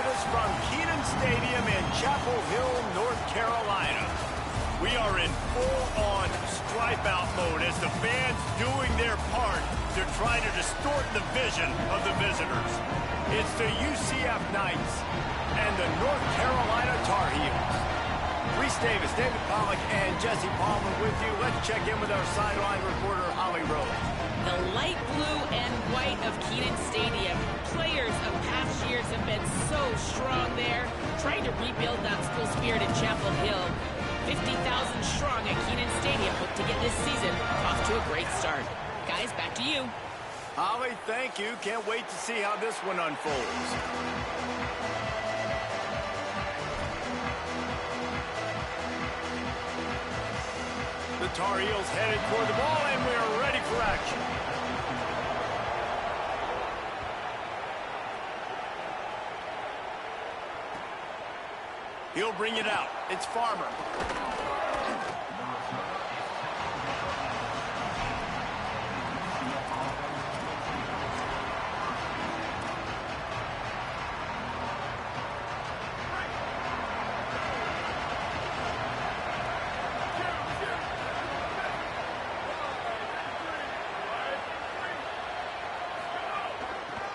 with us from Kenan Stadium in Chapel Hill, North Carolina. We are in full-on stripe-out mode as the fans doing their part to try to distort the vision of the visitors. It's the UCF Knights and the North Carolina Tar Heels. Reese Davis, David Pollack, and Jesse Palmer with you. Let's check in with our sideline reporter, Holly Rose. The light blue and white of Kenan Stadium. Players of past years have been so strong there, trying to rebuild that school spirit in Chapel Hill. 50,000 strong at Kenan Stadium hope to get this season off to a great start. Guys, back to you. Holly, thank you. Can't wait to see how this one unfolds. The Tar Heels headed toward the ball, and we are ready for action. He'll bring it out. It's Farmer.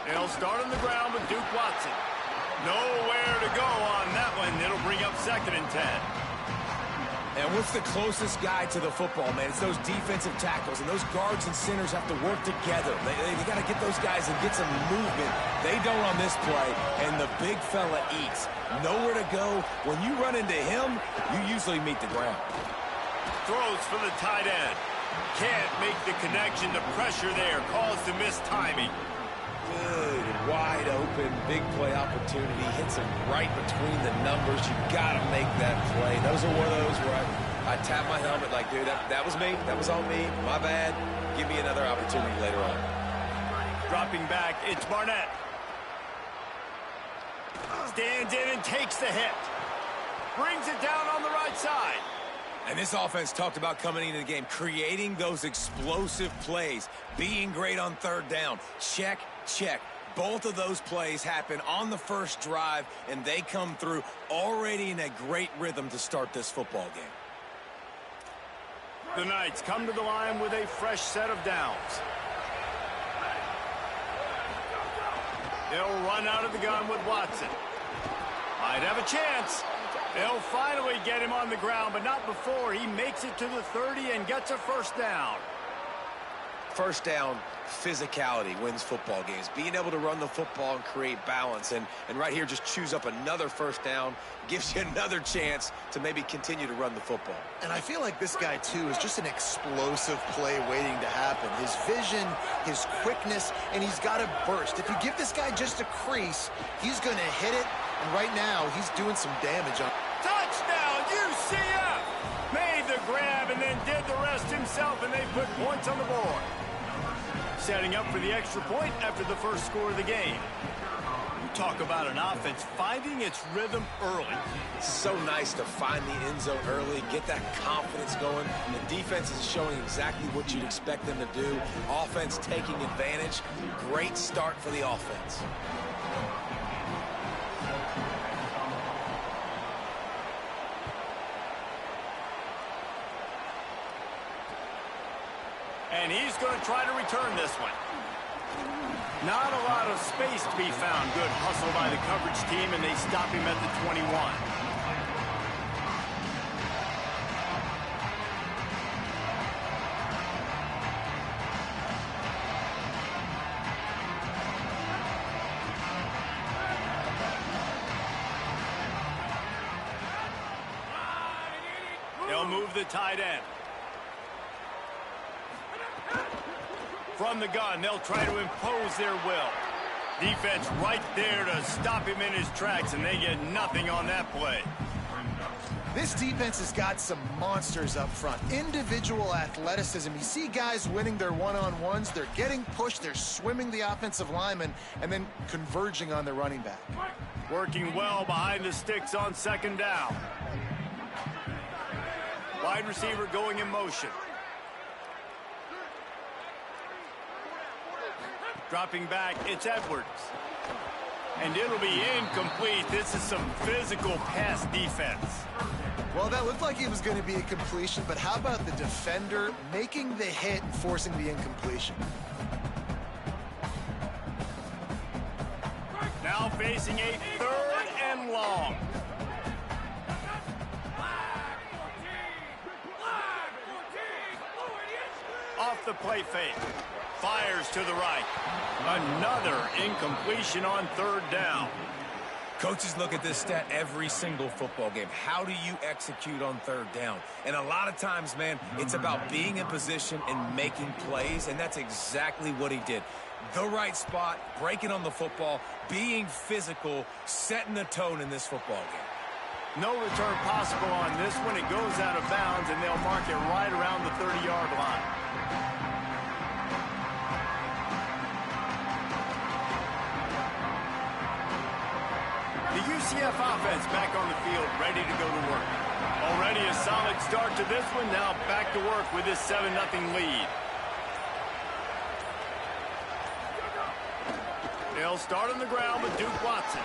They'll start on the ground with Duke Watson. Nowhere to go on that one. It'll bring up 2nd and 10. And what's the closest guy to the football, man? It's those defensive tackles, and those guards and centers have to work together. They got to get those guys and get some movement. They don't on this play, and the big fella eats. Nowhere to go. When you run into him, you usually meet the ground. Throws for the tight end. Can't make the connection. The pressure there caused the missed timing. Good, wide open, big play opportunity. Hits him right between the numbers. You got to make that play. Those are one of those where I tap my helmet like, dude, that was me. That was on me. My bad. Give me another opportunity later on. Dropping back, it's Barnett. Stands in and takes the hit. Brings it down on the right side. And this offense talked about coming into the game, creating those explosive plays, being great on 3rd down. Check, check. Both of those plays happen on the first drive, and they come through already in a great rhythm to start this football game. The Knights come to the line with a fresh set of downs. They'll run out of the gun with Watson. Might have a chance. They'll finally get him on the ground, but not before he makes it to the 30 and gets a 1st down. First down, physicality wins football games. Being able to run the football and create balance. And right here, just choose up another 1st down, gives you another chance to maybe continue to run the football. And I feel like this guy, too, is just an explosive play waiting to happen. His vision, his quickness, and he's got to burst. If you give this guy just a crease, he's going to hit it. And right now, he's doing some damage on. Touchdown, UCF! Made the grab and then did the rest himself, and they put points on the board. Setting up for the extra point after the first score of the game. You talk about an offense finding its rhythm early. It's so nice to find the end zone early, get that confidence going. The defense is showing exactly what you'd expect them to do. Offense taking advantage. Great start for the offense. And he's going to try to return this one. Not a lot of space to be found. Good hustle by the coverage team, and they stop him at the 21. They'll move the tight end. From the gun, they'll try to impose their will. Defense right there to stop him in his tracks, and they get nothing on that play. This defense has got some monsters up front. Individual athleticism. You see guys winning their one-on-ones. They're getting pushed. They're swimming the offensive lineman and then converging on the running back. Working well behind the sticks on 2nd down. Wide receiver going in motion. Dropping back, it's Edwards. And it'll be incomplete. This is some physical pass defense. Well, that looked like it was going to be a completion, but how about the defender making the hit and forcing the incompletion? Now facing a 3rd and long. Off the play fake. Fires to the right. Another incompletion on 3rd down. Coaches look at this stat every single football game. How do you execute on 3rd down? And a lot of times, man, it's about being in position and making plays, and that's exactly what he did. The right spot, breaking on the football, being physical, setting the tone in this football game. No return possible on this one. It goes out of bounds, and they'll mark it right around the 30-yard line. The UCF offense back on the field, ready to go to work. Already a solid start to this one. Now back to work with this 7-0 lead. They'll start on the ground with Duke Watson.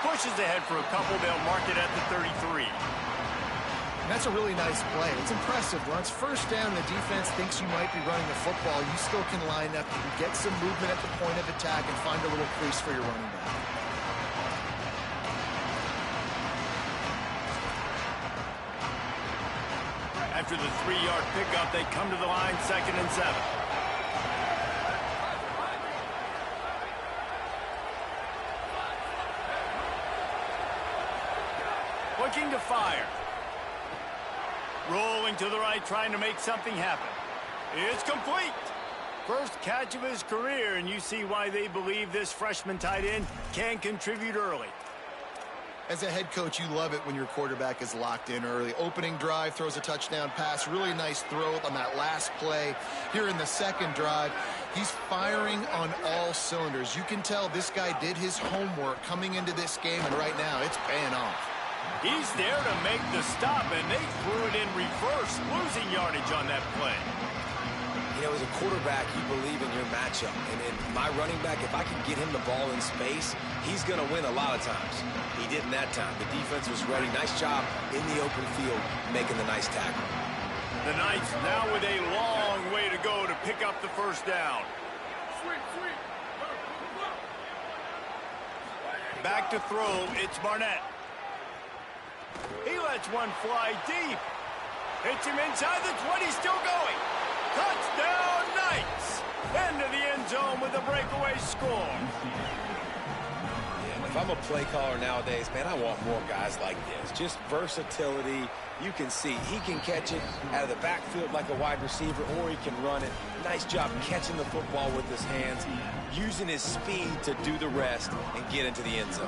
Pushes ahead for a couple. They'll mark it at the 33. That's a really nice play. It's impressive. Once first down, the defense thinks you might be running the football. You still can line up. You can get some movement at the point of attack and find a little crease for your running back. After the 3-yard pickup, they come to the line, 2nd and 7. Looking to fire. Rolling to the right, trying to make something happen. It's complete. First catch of his career, and you see why they believe this freshman tight end can contribute early. As a head coach, you love it when your quarterback is locked in early. Opening drive, throws a touchdown pass. Really nice throw on that last play. Here in the 2nd drive, he's firing on all cylinders. You can tell this guy did his homework coming into this game, and right now it's paying off. He's there to make the stop, and they threw it in reverse, losing yardage on that play. You know, as a quarterback, you believe in your matchup. And my running back, if I can get him the ball in space, he's going to win a lot of times. He didn't that time. The defense was ready. Nice job in the open field making the nice tackle. The Knights now with a long way to go to pick up the 1st down. Back to throw, it's Barnett. He lets one fly deep. Hits him inside the 20, still going. Touchdown, Knights! Into the end zone with a breakaway score. Yeah, if I'm a play caller nowadays, man, I want more guys like this. Just versatility. You can see he can catch it out of the backfield like a wide receiver, or he can run it. Nice job catching the football with his hands, using his speed to do the rest and get into the end zone.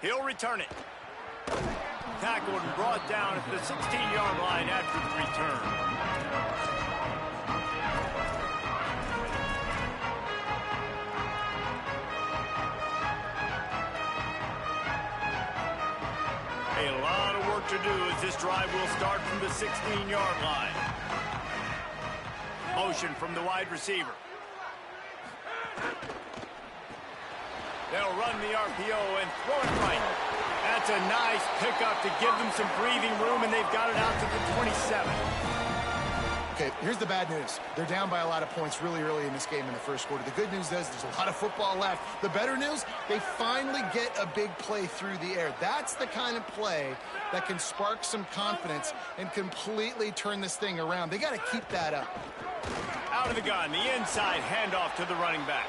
He'll return it. Tackled and brought down at the 16-yard line after the return. A lot of work to do as this drive will start from the 16-yard line. Motion from the wide receiver. They'll run the RPO and throw it right. That's a nice pickup to give them some breathing room, and they've got it out to the 27. Okay, here's the bad news. They're down by a lot of points really early in this game in the 1st quarter. The good news is there's a lot of football left. The better news, they finally get a big play through the air. That's the kind of play that can spark some confidence and completely turn this thing around. They got to keep that up. Out of the gun, the inside handoff to the running back.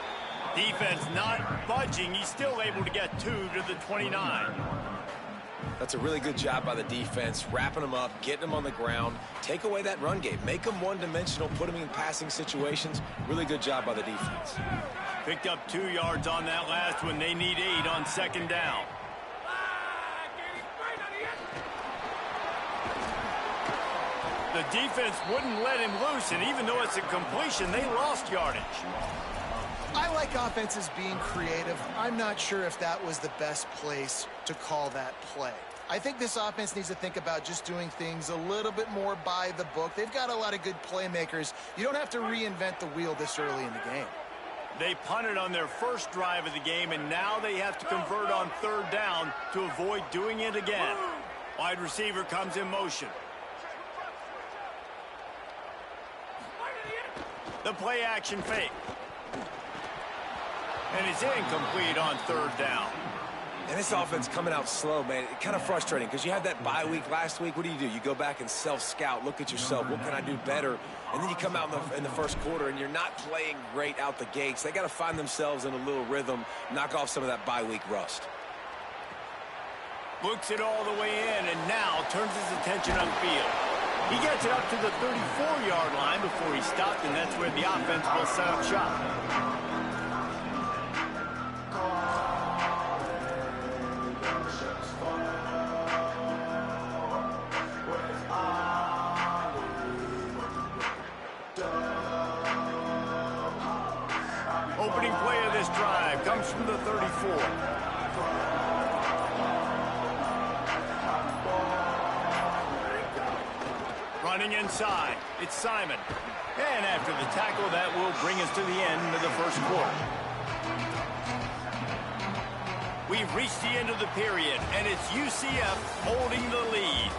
Defense not budging. He's still able to get 2 to the 29. That's a really good job by the defense, wrapping them up, getting them on the ground. Take away that run game. Make them one-dimensional, put them in passing situations. Really good job by the defense. Picked up 2 yards on that last one. They need 8 on 2nd down. The defense wouldn't let him loose, and even though it's a completion, they lost yardage. I like offenses being creative. I'm not sure if that was the best place to call that play. I think this offense needs to think about just doing things a little bit more by the book. They've got a lot of good playmakers. You don't have to reinvent the wheel this early in the game. They punted on their first drive of the game, and now they have to convert on third down to avoid doing it again. Wide receiver comes in motion. The play action fake. And it's incomplete on third down. And this offense coming out slow, man. It's kind of frustrating because you had that bye week last week. What do? You go back and self-scout, look at yourself. What can I do better? And then you come out in the first quarter, and you're not playing great out the gates. They got to find themselves in a little rhythm, knock off some of that bye week rust. Looks it all the way in, and now turns his attention upfield. He gets it up to the 34-yard line before he stopped, and that's where the offense will set up shop. Opening play of this drive comes from the 34. Running inside, it's Simon. And after the tackle, that will bring us to the end of the first quarter. We've reached the end of the period, and it's UCF holding the lead.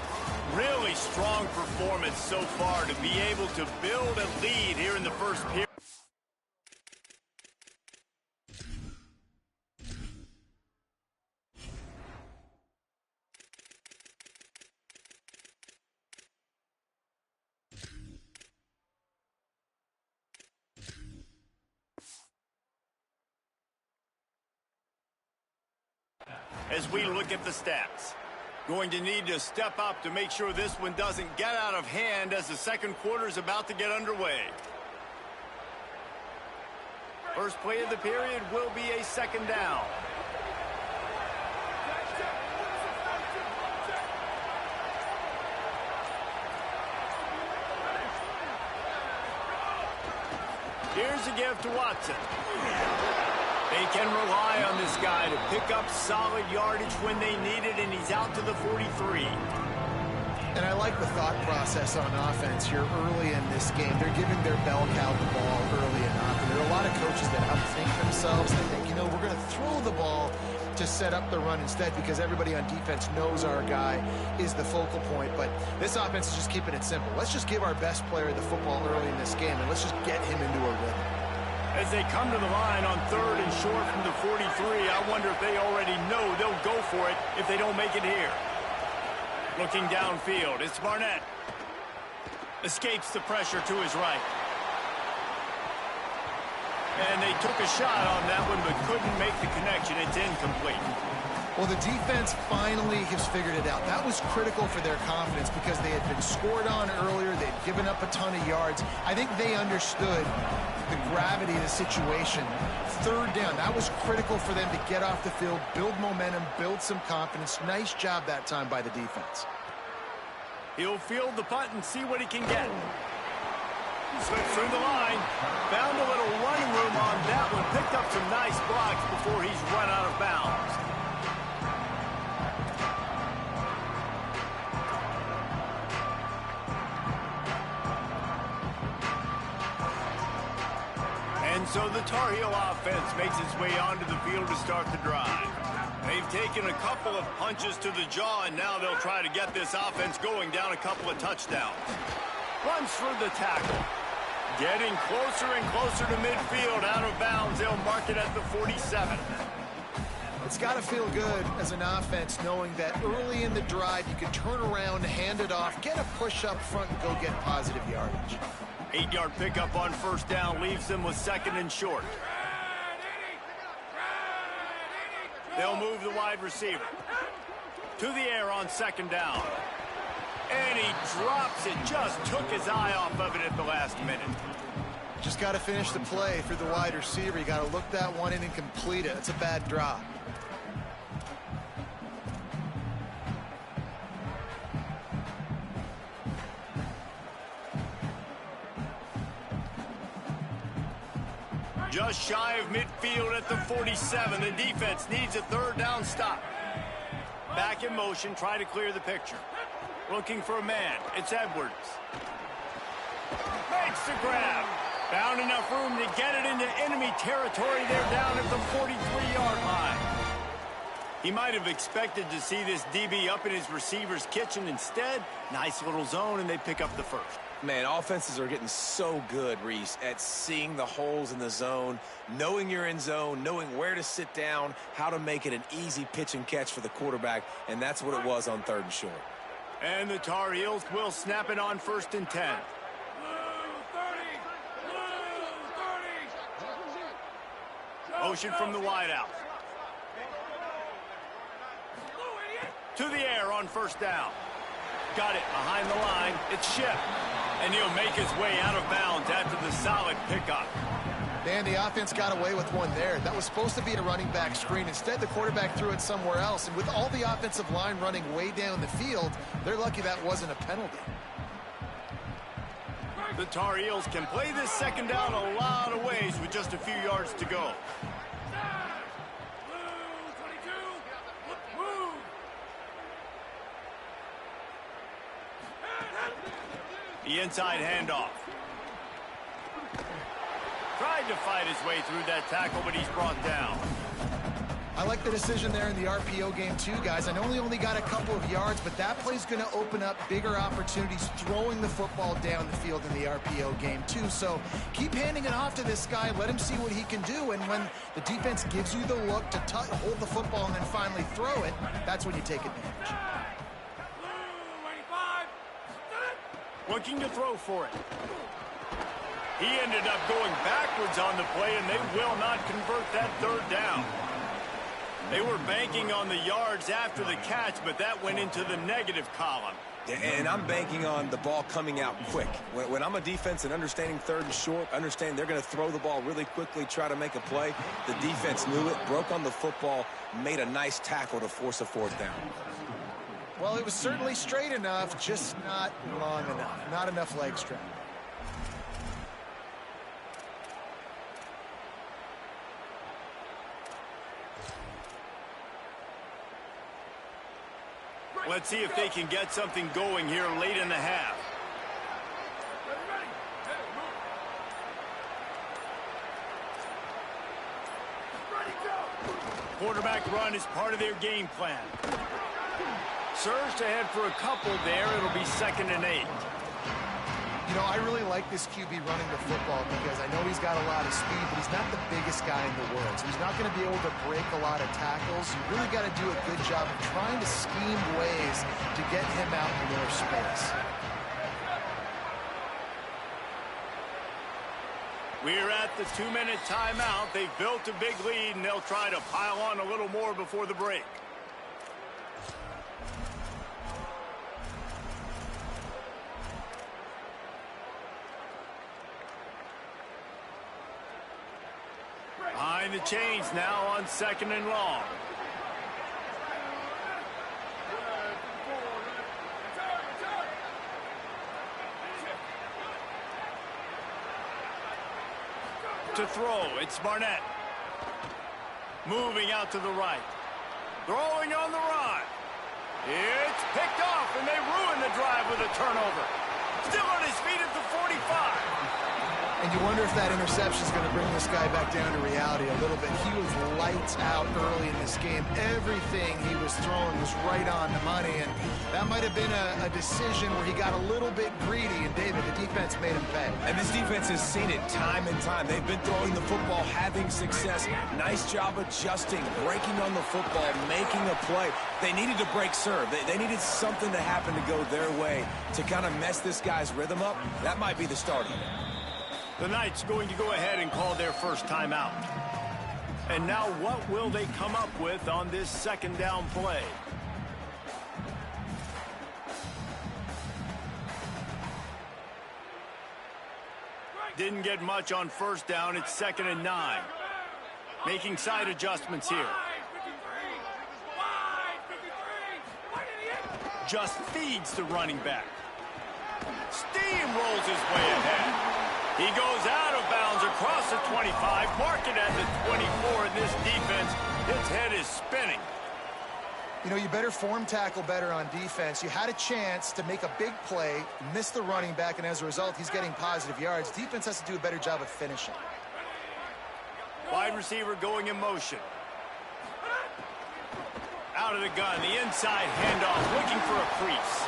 Really strong performance so far to be able to build a lead here in the first period. As we look at the stats, going to need to step up to make sure this one doesn't get out of hand as the second quarter is about to get underway. First play of the period will be a second down. Here's a give to Watson. They can rely on this guy to pick up solid yardage when they need it, and he's out to the 43. And I like the thought process on offense here early in this game. They're giving their bell cow the ball early enough. And there are a lot of coaches that outthink themselves. They think, you know, we're going to throw the ball to set up the run instead because everybody on defense knows our guy is the focal point. But this offense is just keeping it simple. Let's just give our best player the football early in this game, and let's just get him into a rhythm. As they come to the line on third and short from the 43, I wonder if they already know they'll go for it if they don't make it here. Looking downfield, it's Barnett. Escapes the pressure to his right. And they took a shot on that one, but couldn't make the connection. It's incomplete. Well, the defense finally has figured it out. That was critical for their confidence because they had been scored on earlier. They'd given up a ton of yards. I think they understood the gravity of the situation. Third down, that was critical for them to get off the field, build momentum, build some confidence. Nice job that time by the defense. He'll field the punt and see what he can get. Slips through the line. Found a little running room on that one. Picked up some nice blocks before he's run out of bounds. And so the Tar Heel offense makes its way onto the field to start the drive. They've taken a couple of punches to the jaw, and now they'll try to get this offense going down a couple of touchdowns. Runs for the tackle. Getting closer and closer to midfield, out of bounds. They'll mark it at the 47. It's got to feel good as an offense knowing that early in the drive you can turn around, hand it off, get a push up front, and go get positive yardage. 8-yard pickup on first down leaves them with second and short. They'll move the wide receiver to the air on second down. And he drops it. Just took his eye off of it at the last minute. Just got to finish the play through the wide receiver. You got to look that one in and complete it. It's a bad drop. Just shy of midfield at the 47. The defense needs a third down stop. Back in motion, try to clear the picture. Looking for a man. It's Edwards. Makes the grab. Found enough room to get it into enemy territory. They're down at the 43-yard line. He might have expected to see this DB up in his receiver's kitchen. Instead, nice little zone, and they pick up the first. Man, offenses are getting so good, Reese, at seeing the holes in the zone, knowing you're in zone, knowing where to sit down, how to make it an easy pitch and catch for the quarterback, and that's what it was on 3rd and short. And the Tar Heels will snap it on 1st and 10. Motion from the wideout. To the air on 1st down. Got it behind the line. It's Ship. And he'll make his way out of bounds after the solid pickup. Dan, the offense got away with one there. That was supposed to be a running back screen. Instead, the quarterback threw it somewhere else. And with all the offensive line running way down the field, they're lucky that wasn't a penalty. The Tar Heels can play this 2nd down a lot of ways with just a few yards to go. The inside handoff. Tried to fight his way through that tackle, but he's brought down. I like the decision there in the RPO game too, guys. I know he only got a couple of yards, but that play's going to open up bigger opportunities throwing the football down the field in the RPO game too. So keep handing it off to this guy. Let him see what he can do. And when the defense gives you the look to hold the football and then finally throw it, that's when you take advantage. Looking to throw for it. He ended up going backwards on the play, and they will not convert that 3rd down. They were banking on the yards after the catch, but that went into the negative column. Yeah, and I'm banking on the ball coming out quick. When I'm a defense and understanding 3rd and short, understand they're going to throw the ball really quickly, try to make a play. The defense knew it, broke on the football, made a nice tackle to force a 4th down. Well, it was certainly straight enough, just not long enough. Not enough leg strength. Let's see if they can get something going here late in the half. Quarterback run is part of their game plan. Surged ahead for a couple there. It'll be 2nd and 8. You know, I really like this QB running the football because I know he's got a lot of speed, but he's not the biggest guy in the world. So he's not going to be able to break a lot of tackles. You really got to do a good job of trying to scheme ways to get him out in more space. We're at the 2-minute timeout. They've built a big lead, and they'll try to pile on a little more before the break. Behind the chains now on 2nd and long. To throw, it's Barnett. Moving out to the right. Throwing on the run. It's picked off, and they ruin the drive with a turnover. Still on his feet at the 45. And you wonder if that interception is going to bring this guy back down to reality a little bit. He was lights out early in this game. Everything he was throwing was right on the money, and that might have been a decision where he got a little bit greedy, and David, the defense made him pay. And this defense has seen it time and time. They've been throwing the football, having success. Nice job adjusting, breaking on the football, making a play. They needed to break serve. They needed something to happen to go their way to kind of mess this guy's rhythm up. That might be the start of it. The Knights going to go ahead and call their first timeout. And now what will they come up with on this 2nd down play? Didn't get much on 1st down. It's 2nd and 9. Making side adjustments here. Just feeds the running back. Steamrolls his way ahead. He goes out of bounds across the 25, mark it at the 24, and this defense, its head is spinning. You know, you better form tackle better on defense. You had a chance to make a big play, miss the running back, and as a result, he's getting positive yards. Defense has to do a better job of finishing. Wide receiver going in motion. Out of the gun, the inside handoff, looking for a crease.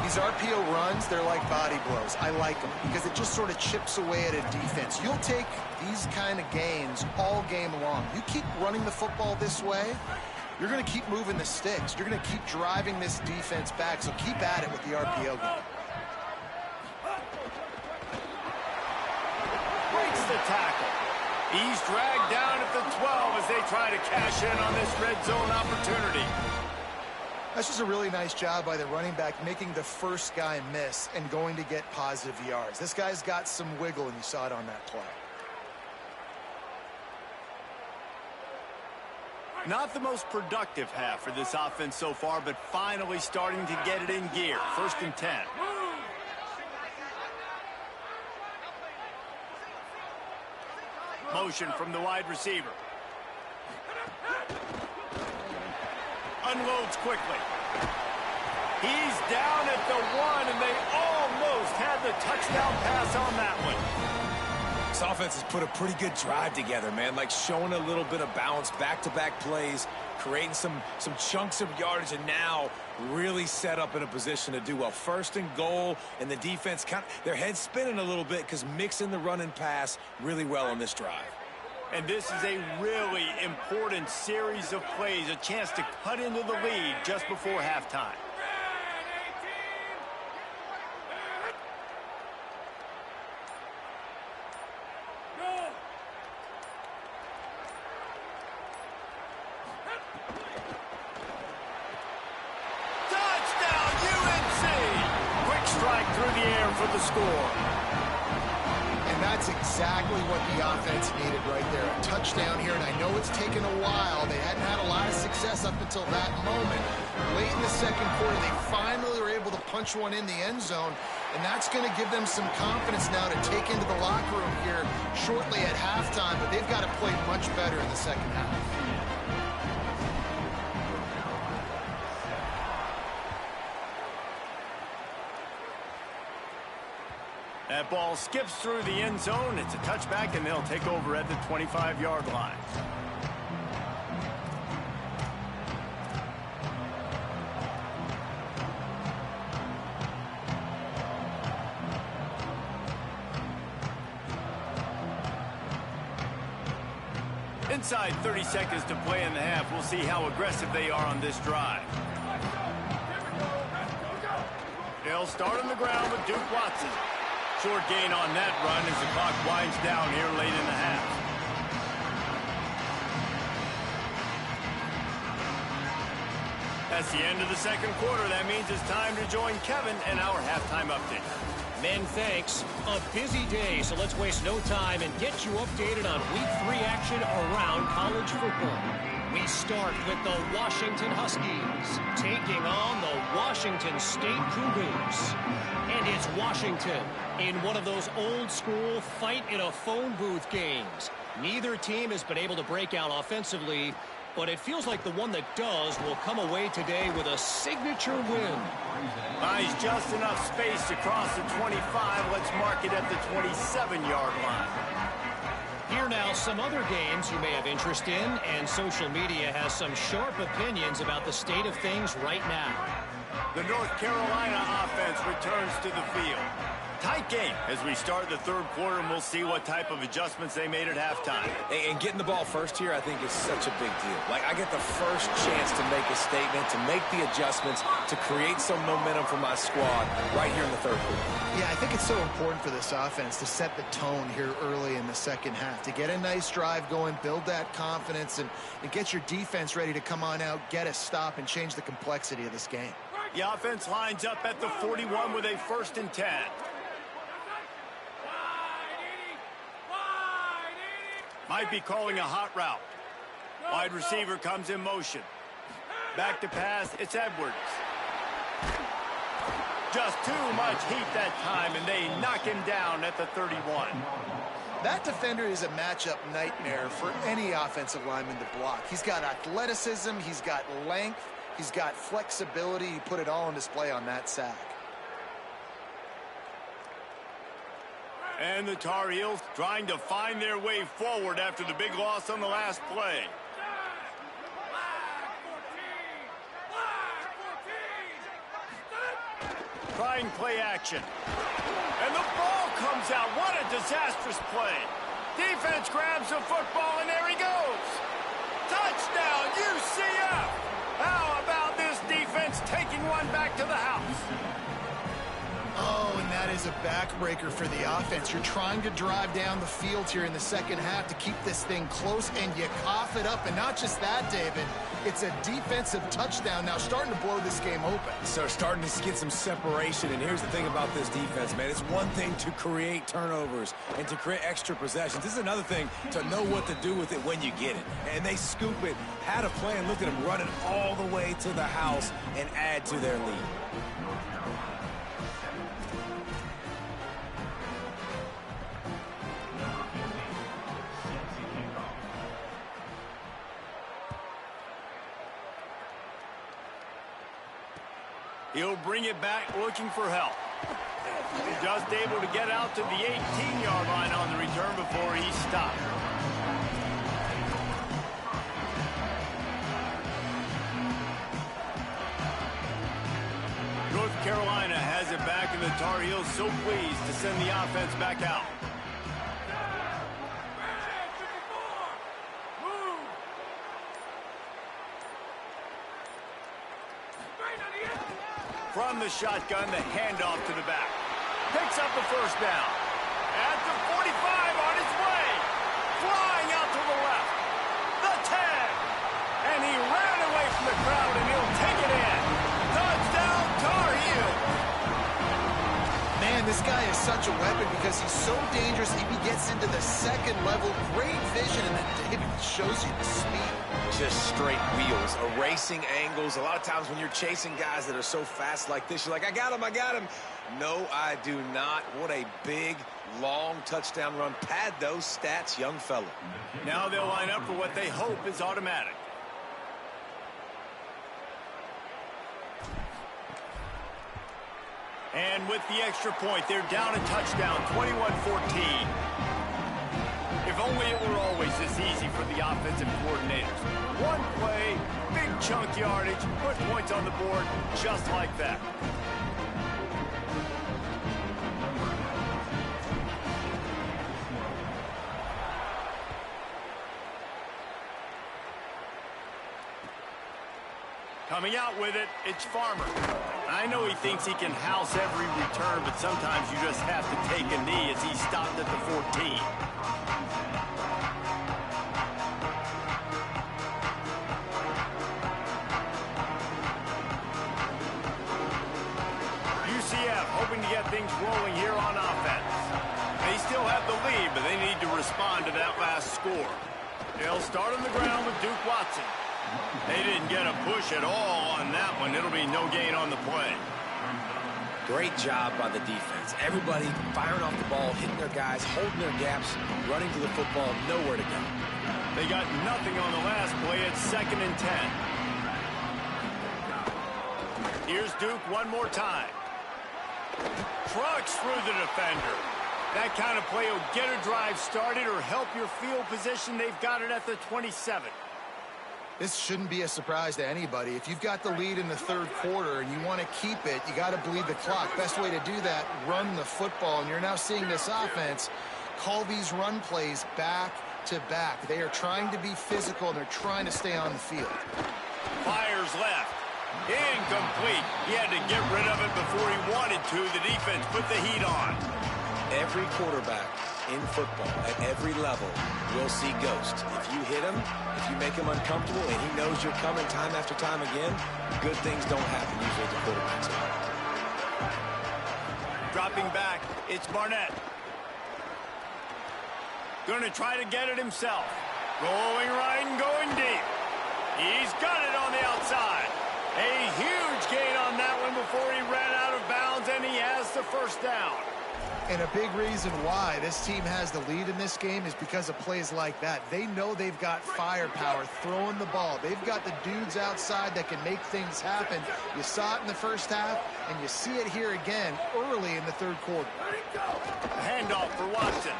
These RPO runs, they're like body blows. I like them because it just sort of chips away at a defense. You'll take these kind of gains all game long. You keep running the football this way, you're going to keep moving the sticks. You're going to keep driving this defense back, so keep at it with the RPO game. Breaks the tackle. He's dragged down at the 12 as they try to cash in on this red zone opportunity. That's just a really nice job by the running back, making the first guy miss and going to get positive yards. This guy's got some wiggle, and you saw it on that play. Not the most productive half for this offense so far, but finally starting to get it in gear. 1st and 10. Motion from the wide receiver. Unloads quickly. He's down at the 1, and they almost had the touchdown pass on that one. This offense has put a pretty good drive together, man. Like showing a little bit of balance, back-to-back plays, creating some chunks of yardage, and now really set up in a position to do well. 1st and goal, and the defense their head's spinning a little bit because mixing the run and pass really well on this drive. And this is a really important series of plays, a chance to cut into the lead just before halftime. Touchdown, UNC! Quick strike through the air for the score. And that's exactly what the offense needed right there. A touchdown here, and I know it's taken a while. They hadn't had a lot of success up until that moment. Late in the second quarter, they finally were able to punch one in the end zone, and that's going to give them some confidence now to take into the locker room here shortly at halftime, but they've got to play much better in the second half. That ball skips through the end zone. It's a touchback, and they'll take over at the 25-yard line. Inside 30 seconds to play in the half. We'll see how aggressive they are on this drive. They'll start on the ground with Duke Watson. Short gain on that run as the clock winds down here late in the half. That's the end of the second quarter. That means it's time to join Kevin and our halftime update. Men, thanks. A busy day, so let's waste no time and get you updated on Week 3 action around college football. We start with the Washington Huskies taking on the Washington State Cougars. And it's Washington in one of those old-school fight-in-a-phone-booth games. Neither team has been able to break out offensively, but it feels like the one that does will come away today with a signature win. Buys just enough space to cross the 25. Let's mark it at the 27-yard line. Here now, some other games you may have interest in, and social media has some sharp opinions about the state of things right now. The North Carolina offense returns to the field. Tight game as we start the third quarter, and we'll see what type of adjustments they made at halftime. And getting the ball first here, I think, is such a big deal. Like, I get the first chance to make a statement, to make the adjustments, to create some momentum for my squad right here in the third quarter. Yeah, I think it's so important for this offense to set the tone here early in the second half, to get a nice drive going, build that confidence, and get your defense ready to come on out, get a stop, and change the complexity of this game. The offense lines up at the 41 with a 1st and 10. Might be calling a hot route. Wide receiver comes in motion. Back to pass, it's Edwards. Just too much heat that time, and they knock him down at the 31. That defender is a matchup nightmare for any offensive lineman to block. He's got athleticism, he's got length, he's got flexibility. He put it all on display on that sack. And the Tar Heels trying to find their way forward after the big loss on the last play. Trying play action. And the ball comes out. What a disastrous play. Defense grabs the football, and there he goes. Touchdown, UCF. How about this defense taking one back to the house? Oh, and that is a backbreaker for the offense. You're trying to drive down the field here in the second half to keep this thing close, and you cough it up. And not just that, David. It's a defensive touchdown now, starting to blow this game open. So starting to get some separation, and here's the thing about this defense, man. It's one thing to create turnovers and to create extra possessions. This is another thing to know what to do with it when you get it. And they scoop it, had a plan, look at them running all the way to the house and add to their lead. He'll bring it back looking for help. He's just able to get out to the 18-yard line on the return before he stopped. North Carolina has it back, and the Tar Heels so pleased to send the offense back out. From the shotgun, the handoff to the back. Picks up the first down. At the 45, on his way. Flying out to the left. The 10. And he ran away from the crowd, and he'll take it in. Touchdown, Tar Heels. Man, this guy is such a weapon because he's so dangerous. If he gets into the second level, great vision, and then it shows you the speed. Just straight wheels, erasing angles. A lot of times when you're chasing guys that are so fast like this, you're like, I got him, I got him. No, I do not. What a big, long touchdown run. Pad those stats, young fella. Now they'll line up for what they hope is automatic. And with the extra point, they're down a touchdown, 21-14. If only it were always this easy for the offensive coordinators. One play, big chunk yardage, put points on the board just like that. Coming out with it, it's Farmer. I know he thinks he can house every return, but sometimes you just have to take a knee as he stopped at the 14. UCF hoping to get things rolling here on offense. They still have the lead, but they need to respond to that last score. They'll start on the ground with Duke Watson. They didn't get a push at all on that one. It'll be no gain on the play. Great job by the defense. Everybody firing off the ball, hitting their guys, holding their gaps, running to the football, nowhere to go. They got nothing on the last play. It's 2nd and 10. Here's Duke one more time. Trucks through the defender. That kind of play will get a drive started or help your field position. They've got it at the 27. This shouldn't be a surprise to anybody. If you've got the lead in the third quarter and you want to keep it, you got to bleed the clock. Best way to do that, run the football. And you're now seeing this offense call these run plays back to back. They are trying to be physical, and they're trying to stay on the field. Fires left. Incomplete. He had to get rid of it before he wanted to. The defense put the heat on. Every quarterback in football at every level will see ghosts. If you hit him, if you make him uncomfortable and he knows you're coming time after time again, good things don't happen usually at the quarterback's level. Dropping back, it's Barnett. Going to try to get it himself. Going right and going deep. He's got it on the outside. A huge gain on that one before he ran out of bounds, and he has the first down. And a big reason why this team has the lead in this game is because of plays like that. They know they've got firepower throwing the ball. They've got the dudes outside that can make things happen. You saw it in the first half, and you see it here again early in the third quarter. Handoff for Watson.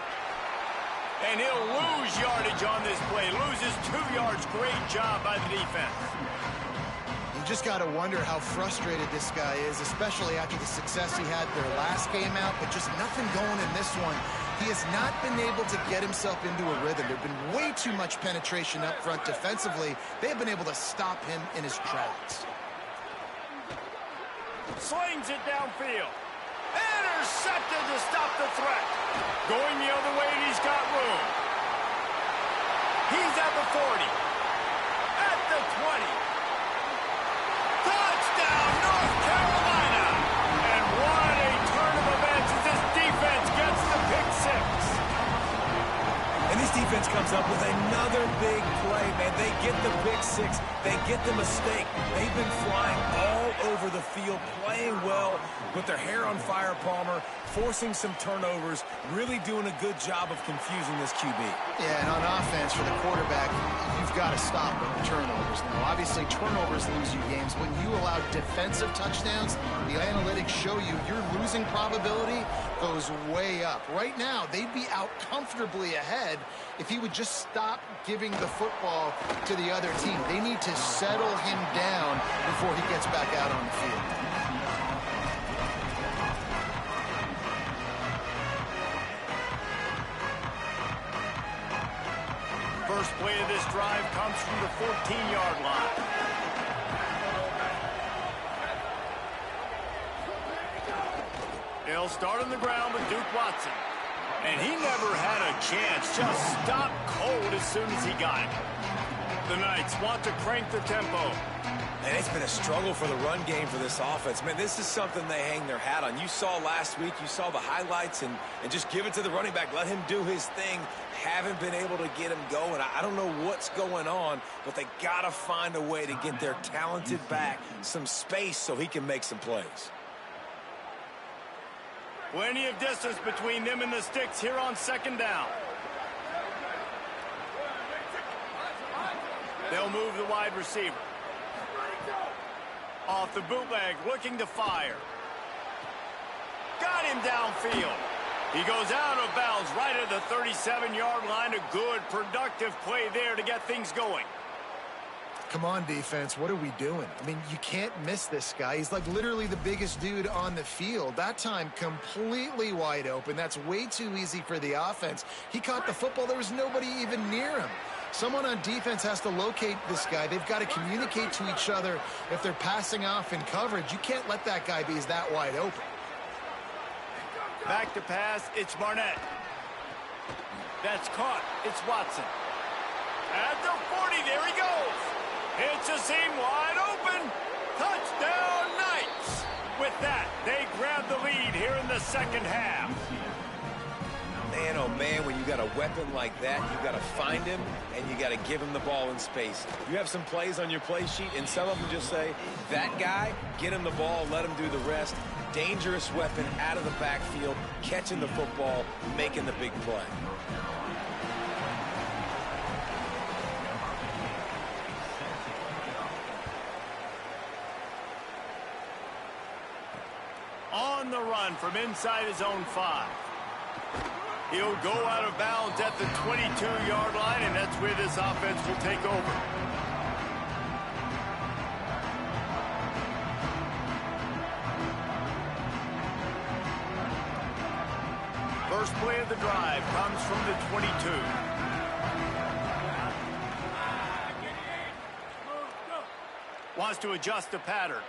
And he'll lose yardage on this play. Loses 2 yards. Great job by the defense. You just got to wonder how frustrated this guy is, especially after the success he had their last game out, but just nothing going in this one. He has not been able to get himself into a rhythm. There's been way too much penetration up front defensively. They have been able to stop him in his tracks. Slings it downfield. Intercepted to stop the threat. Going the other way, and he's got room. He's at the 40. At the 20. Touchdown, North Carolina! And what a turn of events as this defense gets the pick six. And this defense comes up with another big play, man. They get the pick six. They get the mistake. They've been flying all over the field, playing well with their hair on fire, Palmer, forcing some turnovers, really doing a good job of confusing this QB. Yeah, and on offense for the quarterback, you've got to stop with the turnovers. Now, obviously, turnovers lose you games. When you allow defensive touchdowns, the analytics show you your losing probability goes way up. Right now, they'd be out comfortably ahead if he would just stop giving the football to the other team. They need to settle him down before he gets back out on the field. First play of this drive comes from the 14-yard line. They'll start on the ground with Duke Watson. And he never had a chance. Just stopped cold as soon as he got it. The Knights want to crank the tempo. And it's been a struggle for the run game for this offense. Man, this is something they hang their hat on. You saw last week, you saw the highlights, and just give it to the running back. Let him do his thing. Haven't been able to get him going. I don't know what's going on, but they got to find a way to get their talented back some space so he can make some plays. Plenty of distance between them and the sticks here on second down. They'll move the wide receiver. Off the bootleg, looking to fire. Got him downfield. He goes out of bounds right at the 37-yard line. A good, productive play there to get things going. Come on, defense. What are we doing? I mean, you can't miss this guy. He's like literally the biggest dude on the field. That time, completely wide open. That's way too easy for the offense. He caught the football. There was nobody even near him. Someone on defense has to locate this guy. They've got to communicate to each other if they're passing off in coverage. You can't let that guy be that wide open. Back to pass, it's Barnett. That's caught, it's Watson. At the 40, there he goes. It's a seam wide open. Touchdown, Knights. With that, they grab the lead here in the second half. Man, oh man, when you got a weapon like that, you got to find him and you got to give him the ball in space. You have some plays on your play sheet, and some of them just say, that guy, get him the ball, let him do the rest. Dangerous weapon out of the backfield, catching the football, making the big play. On the run from inside his own 5. He'll go out of bounds at the 22-yard line, and that's where this offense will take over. First play of the drive comes from the 22. Wants to adjust the pattern.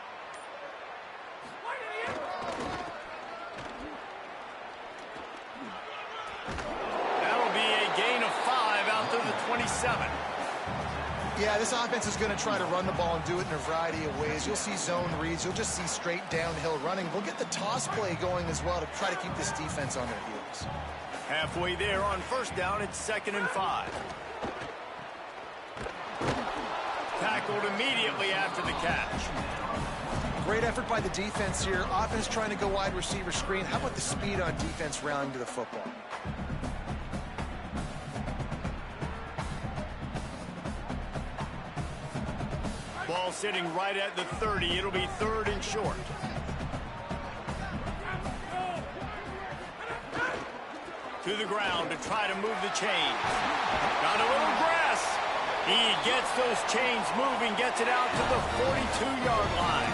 That'll be a gain of 5 out to the 27. Yeah, this offense is going to try to run the ball and do it in a variety of ways. You'll see zone reads. You'll just see straight downhill running. We'll get the toss play going as well to try to keep this defense on their heels. Halfway there on first down, it's 2nd and 5. Tackled immediately after the catch. Great effort by the defense here. Offense trying to go wide receiver screen. How about the speed on defense rallying to the football? Ball sitting right at the 30. It'll be 3rd and short. To the ground to try to move the chains. Got a little grass. He gets those chains moving, gets it out to the 42-yard line.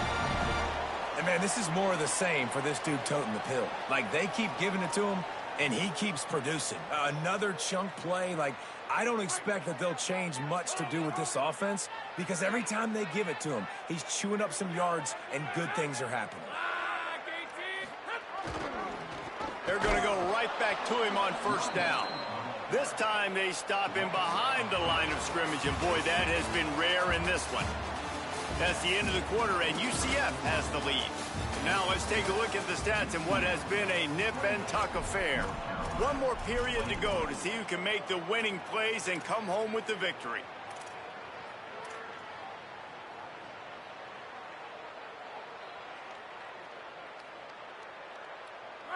And, man, this is more of the same for this dude toting the pill. Like, they keep giving it to him, and he keeps producing. Another chunk play. Like, I don't expect that they'll change much to do with this offense because every time they give it to him, he's chewing up some yards, and good things are happening. They're going to go right back to him on 1st down. This time they stop him behind the line of scrimmage, and boy, that has been rare in this one. That's the end of the quarter, and UCF has the lead. Now let's take a look at the stats and what has been a nip-and-tuck affair. One more period to go to see who can make the winning plays and come home with the victory.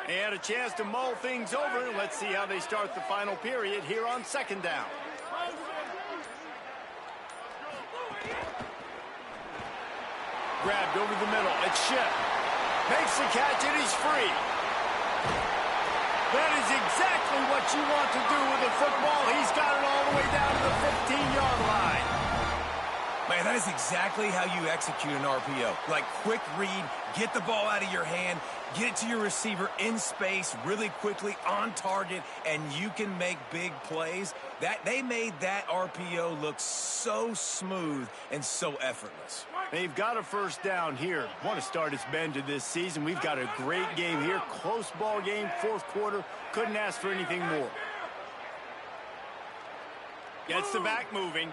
They had a chance to mull things over. Let's see how they start the final period here on 2nd down. Grabbed over the middle. It's Ship. Makes the catch, and he's free. That is exactly what you want to do with a football. He's got it all the way down to the 15-yard line. Man, that is exactly how you execute an RPO. Like, quick read, get the ball out of your hand, get it to your receiver in space really quickly, on target, and you can make big plays. They made that RPO look so smooth and so effortless. They've got a 1st down here. Want to start its bend to this season. We've got a great game here. Close ball game, 4th quarter. Couldn't ask for anything more. Gets the back moving.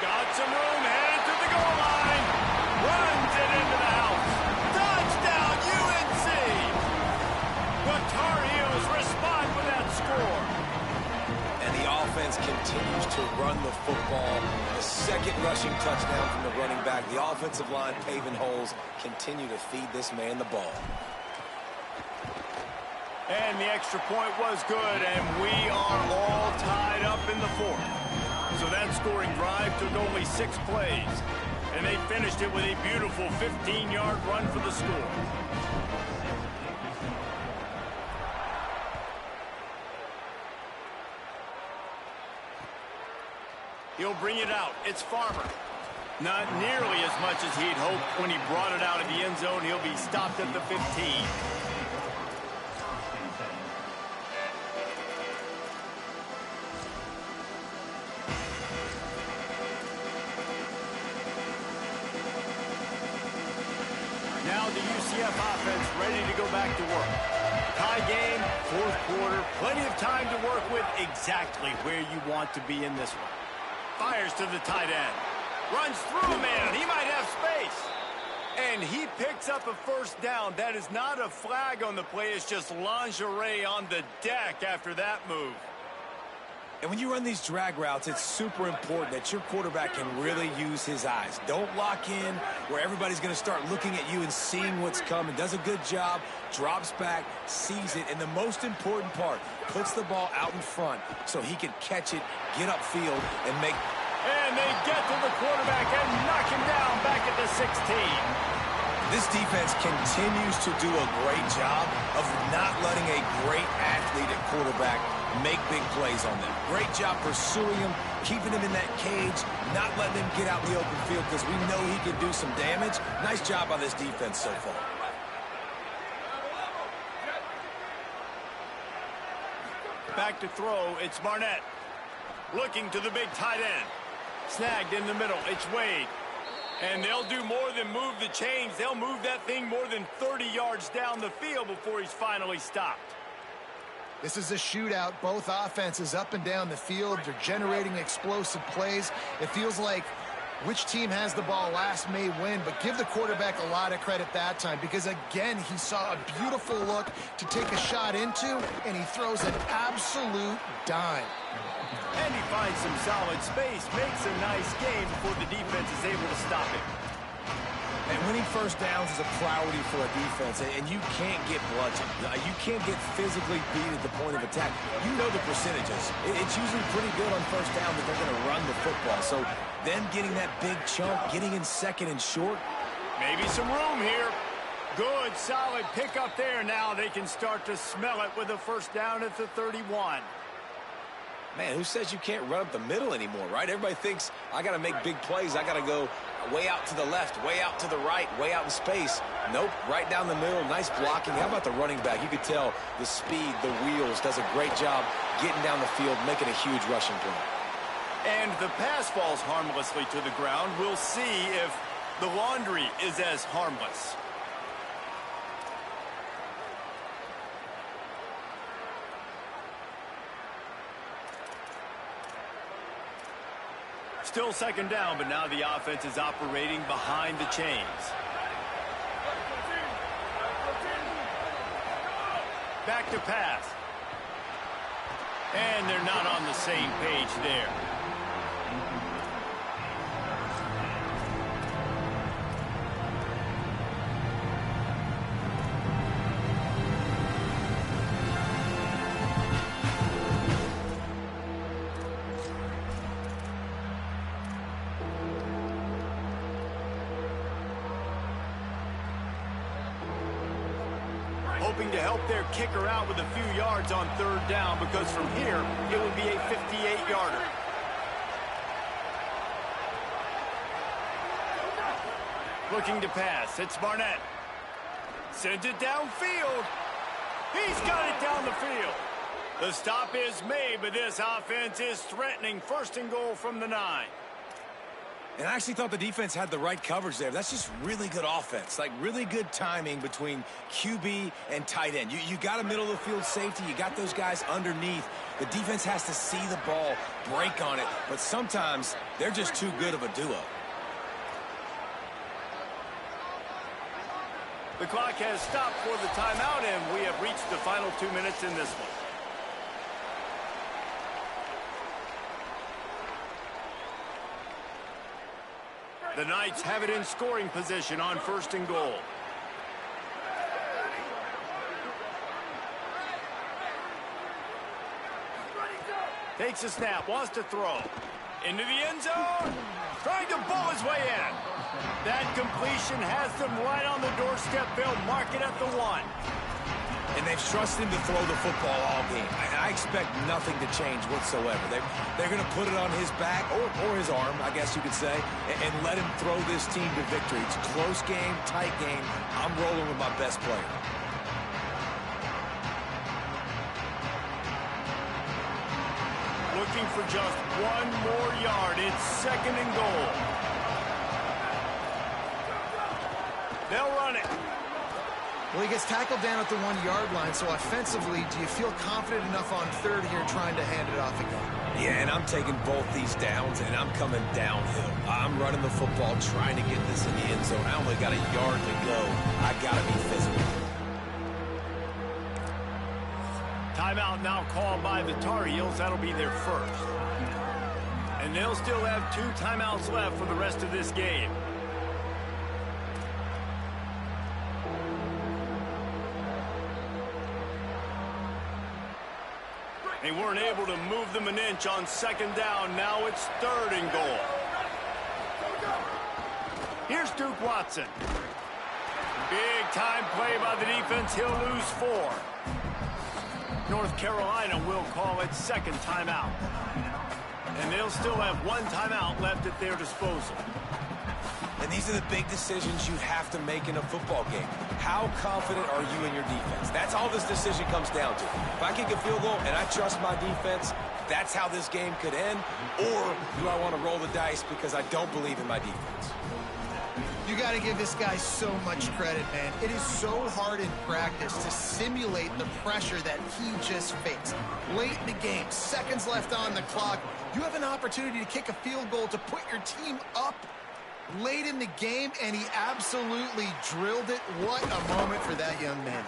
Got some room, headed to the goal line. Runs it into the house. Touchdown, UNC! The Tar Heels respond with that score. And the offense continues to run the football. The 2nd rushing touchdown from the running back. The offensive line paving holes. Continue to feed this man the ball. And the extra point was good, and we are all tied up in the 4th. So that scoring drive took only 6 plays, and they finished it with a beautiful 15-yard run for the score. He'll bring it out. It's Farmer. Not nearly as much as he'd hoped when he brought it out of the end zone. He'll be stopped at the 15. Now the UCF offense ready to go back to work. Tie game, 4th quarter, plenty of time to work with, exactly where you want to be in this one. Fires to the tight end. Runs through a man. He might have space. And he picks up a 1st down. That is not a flag on the play. It's just lingerie on the deck after that move. And when you run these drag routes, it's super important that your quarterback can really use his eyes. Don't lock in where everybody's going to start looking at you and seeing what's coming. Does a good job, drops back, sees it, and the most important part, puts the ball out in front so he can catch it, get upfield, and make... And they get to the quarterback and knock him down back at the 16. This defense continues to do a great job of not letting a great athlete at quarterback make big plays on them. Great job pursuing him, keeping him in that cage, not letting him get out in the open field because we know he can do some damage. Nice job by this defense so far. Back to throw, it's Barnett. Looking to the big tight end. Snagged in the middle, it's Wade. And they'll do more than move the chains. They'll move that thing more than 30 yards down the field before he's finally stopped. This is a shootout. Both offenses up and down the field. They're generating explosive plays. It feels like which team has the ball last may win, but give the quarterback a lot of credit that time because, again, he saw a beautiful look to take a shot into, and he throws an absolute dime. And he finds some solid space, makes a nice game before the defense is able to stop him. And winning first downs is a priority for a defense, and you can't get bludgeoned. You can't get physically beat at the point of attack. You know the percentages. It's usually pretty good on first down that they're going to run the football. So them getting that big chunk, getting in second and short. Maybe some room here. Good, solid pickup there. Now they can start to smell it with a first down at the 31. Man, who says you can't run up the middle anymore, right? Everybody thinks I got to make big plays. I got to go way out to the left, way out to the right, way out in space. Nope, right down the middle. Nice blocking. How about the running back? You could tell the speed, the wheels, does a great job getting down the field, making a huge rushing play. And the pass falls harmlessly to the ground. We'll see if the laundry is as harmless. Still second down, but now the offense is operating behind the chains. Back to pass. And they're not on the same page there. Hoping to help their kicker out with a few yards on third down, because from here, it would be a 58-yarder. Looking to pass. It's Barnett. Sends it downfield. He's got it down the field. The stop is made, but this offense is threatening first and goal from the 9. And I actually thought the defense had the right coverage there. That's just really good offense, like really good timing between QB and tight end. You got a middle of the field safety. You got those guys underneath. The defense has to see the ball, break on it, but sometimes they're just too good of a duo. The clock has stopped for the timeout, and we have reached the final 2 minutes in this one. The Knights have it in scoring position on first and goal. Takes a snap, wants to throw. Into the end zone. Trying to bull his way in. That completion has them right on the doorstep. They'll mark it at the 1. And they've trusted him to throw the football all game. I expect nothing to change whatsoever. They're going to put it on his back, or his arm, I guess you could say, and let him throw this team to victory. It's a close game, tight game. I'm rolling with my best player. Looking for just one more yard. It's second and goal. They'll run it. Well, he gets tackled down at the 1-yard line, so offensively, do you feel confident enough on third here trying to hand it off again? Yeah, and I'm taking both these downs, and I'm coming downhill. I'm running the football, trying to get this in the end zone. I only got a yard to go. I got to be physical. Timeout now called by the Tar Heels. That'll be their first. And they'll still have 2 timeouts left for the rest of this game. They weren't able to move them an inch on second down. Now it's third and goal. Here's Duke Watson. Big time play by the defense. He'll lose 4. North Carolina will call it second timeout. And they'll still have 1 timeout left at their disposal. And these are the big decisions you have to make in a football game. How confident are you in your defense? That's all this decision comes down to. If I kick a field goal and I trust my defense, that's how this game could end. Or do I want to roll the dice because I don't believe in my defense? You got to give this guy so much credit, man. It is so hard in practice to simulate the pressure that he just faced. Late in the game, seconds left on the clock, you have an opportunity to kick a field goal to put your team up late in the game, and he absolutely drilled it. What a moment for that young man.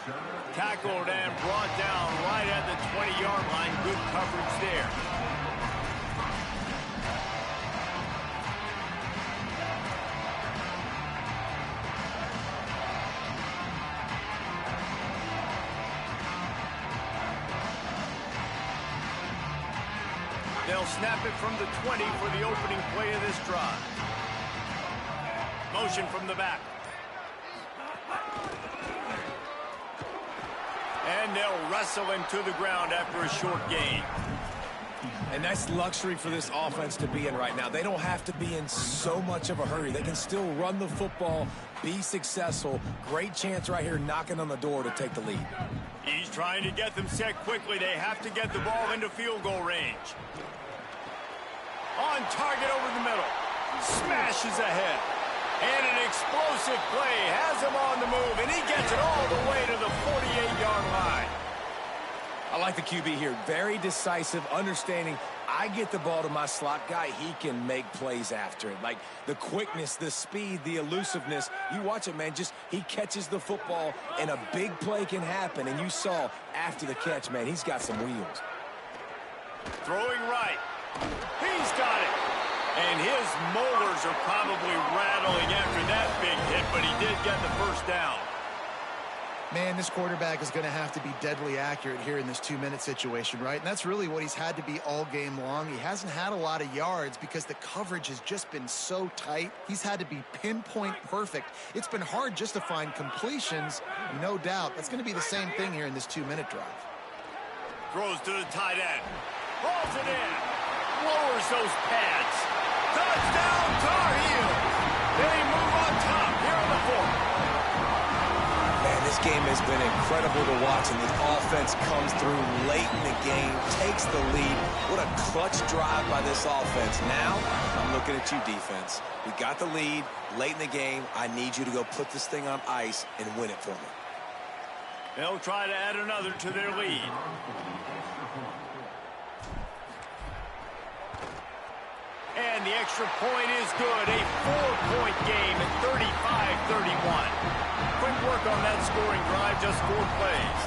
Tackled and brought down right at the 20-yard line. Good coverage there. They'll snap it from the 20 for the opening play of this drive. Motion from the back. And they'll wrestle him to the ground after a short gain. And that's luxury for this offense to be in right now. They don't have to be in so much of a hurry. They can still run the football, be successful. Great chance right here knocking on the door to take the lead. He's trying to get them set quickly. They have to get the ball into field goal range. On target over the middle. Smashes ahead. And an explosive play has him on the move, and he gets it all the way to the 48-yard line. I like the QB here. Very decisive, understanding I get the ball to my slot guy, he can make plays after it. Like the quickness, the speed, the elusiveness. You watch it, man, just he catches the football, and a big play can happen. And you saw after the catch, man, he's got some wheels. Throwing right. He's got it. And his molars are probably rattling after that big hit, but he did get the first down. Man, this quarterback is going to have to be deadly accurate here in this 2-minute situation, right? And that's really what he's had to be all game long. He hasn't had a lot of yards because the coverage has just been so tight. He's had to be pinpoint perfect. It's been hard just to find completions, no doubt. That's going to be the same thing here in this 2-minute drive. Throws to the tight end. Hauls it in. Lowers those pads. Touchdown, Tar Heels. They move on top here in the fourth. Man, this game has been incredible to watch, and the offense comes through late in the game, takes the lead. What a clutch drive by this offense. Now, I'm looking at you, defense. We got the lead late in the game. I need you to go put this thing on ice and win it for me. They'll try to add another to their lead. And the extra point is good. A 4-point game at 35-31. Quick work on that scoring drive, just 4 plays.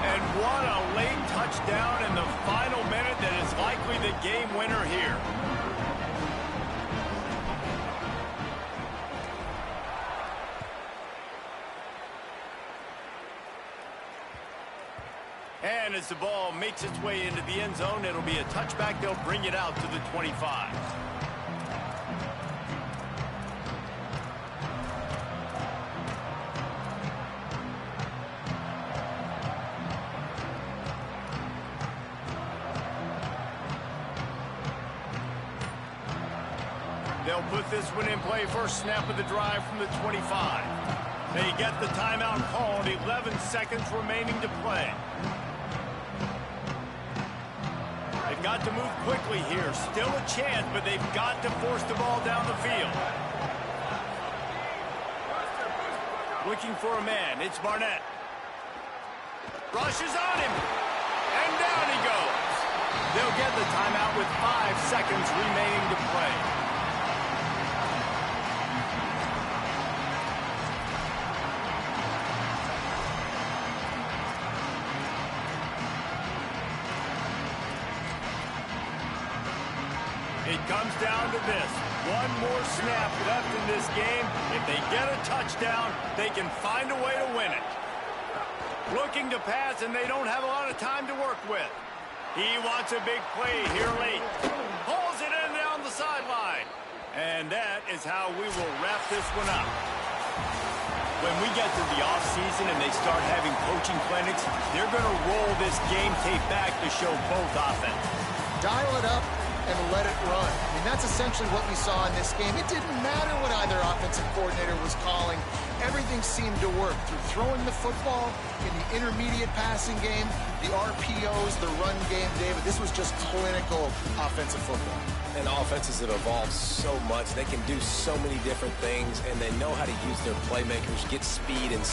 And what a late touchdown in the final minute that is likely the game winner here. And as the ball makes its way into the end zone, it'll be a touchback. They'll bring it out to the 25. They'll put this one in play. First snap of the drive from the 25. They get the timeout called. 11 seconds remaining to play. They've got to move quickly here. Still a chance, but they've got to force the ball down the field. Looking for a man. It's Barnett. Rushes on him. And down he goes. They'll get the timeout with 5 seconds remaining to play. It comes down to this. One more snap left in this game. If they get a touchdown, they can find a way to win it. Looking to pass, and they don't have a lot of time to work with. He wants a big play here late. Pulls it in down the sideline. And that is how we will wrap this one up. When we get to the offseason and they start having coaching clinics, they're going to roll this game tape back to show both offense. Dial it up and let it run. I mean, that's essentially what we saw in this game. It didn't matter what either offensive coordinator was calling. Everything seemed to work through throwing the football, in the intermediate passing game, the RPOs, the run game, David. This was just clinical offensive football. And offenses have evolved so much. They can do so many different things, and they know how to use their playmakers, get speed and